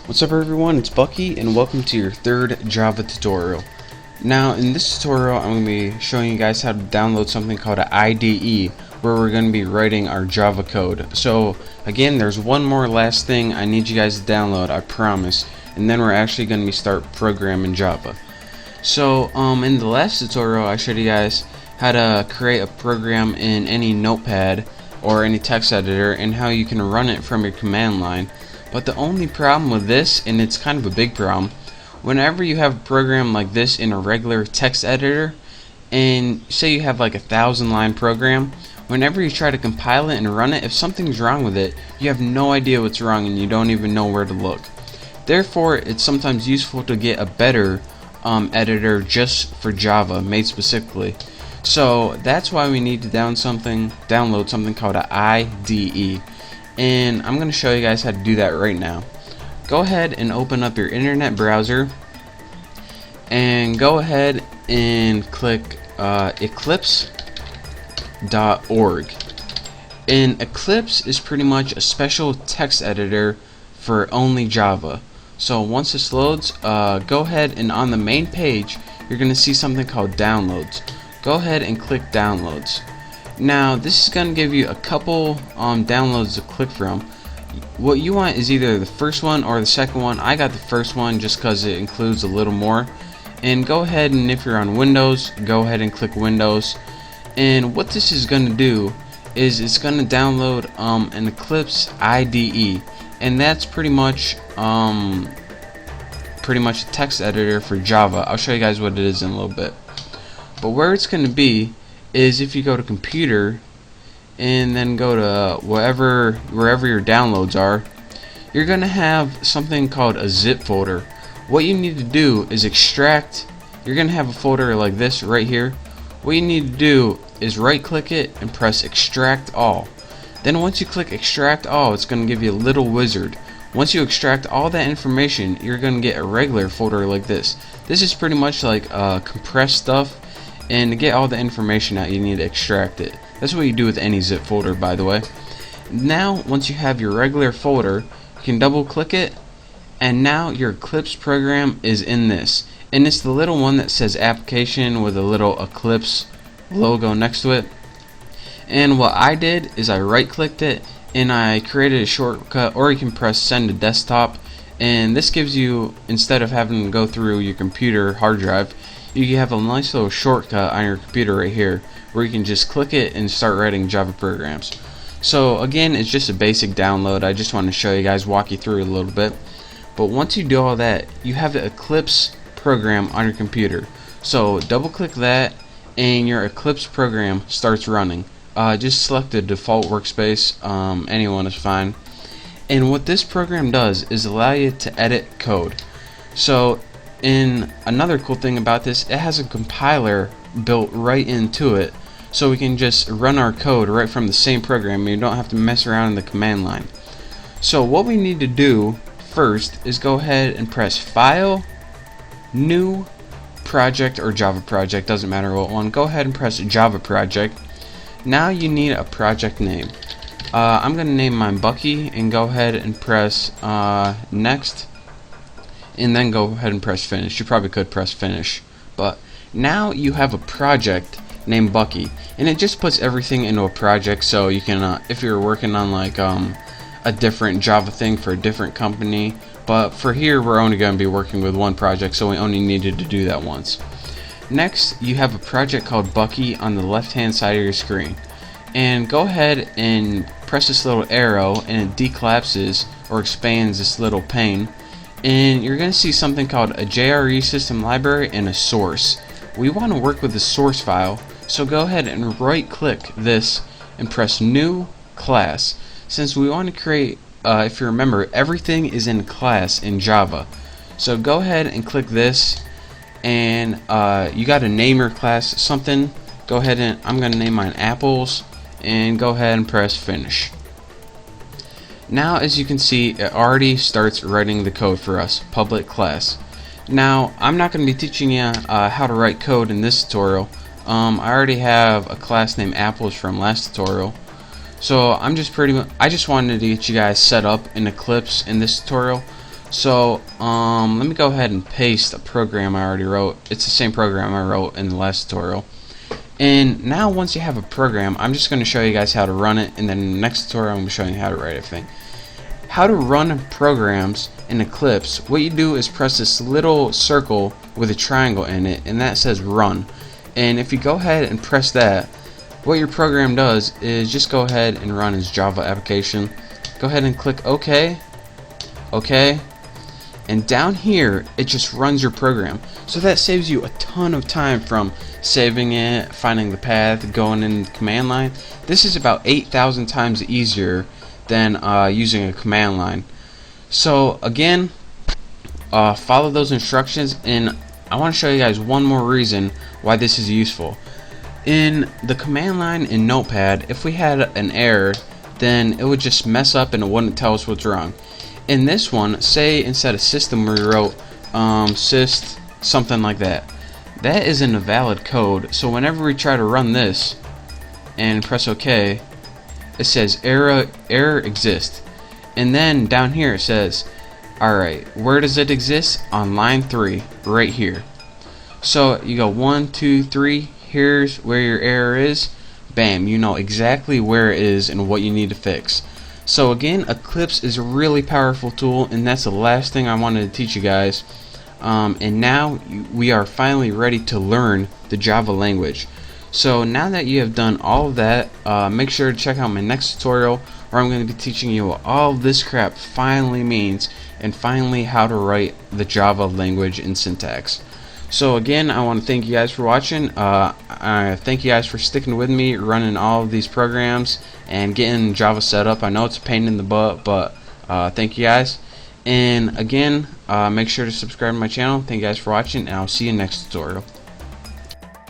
What's up everyone, it's Bucky and welcome to your third Java tutorial. Now in this tutorial I'm going to be showing you guys how to download something called an IDE where we're going to be writing our Java code. So again, there's one more last thing I need you guys to download, I promise, and then we're actually going to start programming Java. So in the last tutorial I showed you guys how to create a program in any notepad or any text editor and how you can run it from your command line. But the only problem with this, and it's kind of a big problem, whenever you have a program like this in a regular text editor, and say you have like a 1,000-line program, whenever you try to compile it and run it, if something's wrong with it, you have no idea what's wrong and you don't even know where to look. Therefore, it's sometimes useful to get a better editor just for Java, made specifically. So that's why we need to download something called an IDE. And I'm going to show you guys how to do that right now. Go ahead and open up your internet browser and go ahead and click eclipse.org. And Eclipse is pretty much a special text editor for only Java. So once this loads, go ahead and on the main page you're going to see something called downloads. Go ahead and click downloads. Now this is going to give you a couple downloads to click from. What you want is either the first one or the second one. I got the first one just because it includes a little more. And go ahead, and if you're on Windows, go ahead and click Windows. And what this is going to do is it's going to download an Eclipse IDE, and that's pretty much a text editor for Java. I'll show you guys what it is in a little bit. But where it's going to be is if you go to computer and then go to wherever your downloads are, you're gonna have something called a zip folder. What you need to do is extract. You're gonna have a folder like this right here. What you need to do is right click it and press extract all. Then once you click extract all, it's gonna give you a little wizard. Once you extract all that information, you're gonna get a regular folder like this. This is pretty much like compressed stuff. And to get all the information out, you need to extract it. That's what you do with any zip folder, by the way. Now, once you have your regular folder, you can double click it, and now your Eclipse program is in this. And it's the little one that says application with a little Eclipse logo next to it. And what I did is I right clicked it and I created a shortcut, or you can press send to desktop, and this gives you, instead of having to go through your computer hard drive, you have a nice little shortcut on your computer right here where you can just click it and start writing Java programs. So again, it's just a basic download. I just want to show you guys, walk you through it a little bit. But once you do all that, you have the Eclipse program on your computer. So double click that and your Eclipse program starts running. Just select the default workspace, anyone is fine. And what this program does is allow you to edit code. So and another cool thing about this, it has a compiler built right into it, so we can just run our code right from the same program and you don't have to mess around in the command line. So what we need to do first is go ahead and press File, New, Project, or Java Project, doesn't matter what one. Go ahead and press Java Project. Now you need a project name. I'm going to name mine Bucky, and go ahead and press Next. And then go ahead and press finish. You probably could press finish, but now you have a project named Bucky, and it just puts everything into a project. So you can, if you're working on like a different Java thing for a different company, but for here we're only going to be working with one project, so we only needed to do that once. Next, you have a project called Bucky on the left hand side of your screen, and go ahead and press this little arrow, and it decollapses or expands this little pane. And you're going to see something called a JRE system library and a source. We want to work with the source file, so go ahead and right click this and press new class. Since we want to create, if you remember, everything is in class in Java. So go ahead and click this, and you got to name your class something. Go ahead and I'm going to name mine Apples, and go ahead and press finish. Now, as you can see, it already starts writing the code for us, public class. Now, I'm not going to be teaching you how to write code in this tutorial. I already have a class named Apples from last tutorial. So I just wanted to get you guys set up in Eclipse in this tutorial. So let me go ahead and paste a program I already wrote. It's the same program I wrote in the last tutorial. And now once you have a program, I'm just going to show you guys how to run it, and then in the next tutorial I'm going to show you how to write everything. How to run programs in Eclipse. What you do is press this little circle with a triangle in it, and that says run. And if you go ahead and press that, what your program does is just go ahead and run as Java application. Go ahead and click OK. OK. And down here it just runs your program. So that saves you a ton of time from saving it, finding the path, going in the command line. This is about 8,000 times easier than using a command line. So again, follow those instructions, and I want to show you guys one more reason why this is useful. In the command line in Notepad, if we had an error, then it would just mess up and it wouldn't tell us what's wrong. In this one, say instead of system we wrote syst something like that. That isn't a valid code, so whenever we try to run this and press OK, it says error exists. And then down here it says, alright, where does it exist? On line 3, right here. So you go 1, 2, 3, here's where your error is. Bam, you know exactly where it is and what you need to fix. So again, Eclipse is a really powerful tool, and that's the last thing I wanted to teach you guys. And now we are finally ready to learn the Java language. So now that you have done all of that, make sure to check out my next tutorial, where I'm going to be teaching you what all this crap finally means, and finally how to write the Java language in syntax. So again, I want to thank you guys for watching. I thank you guys for sticking with me, running all of these programs and getting Java set up. I know it's a pain in the butt, but thank you guys. And again, make sure to subscribe to my channel. Thank you guys for watching, and I'll see you next tutorial.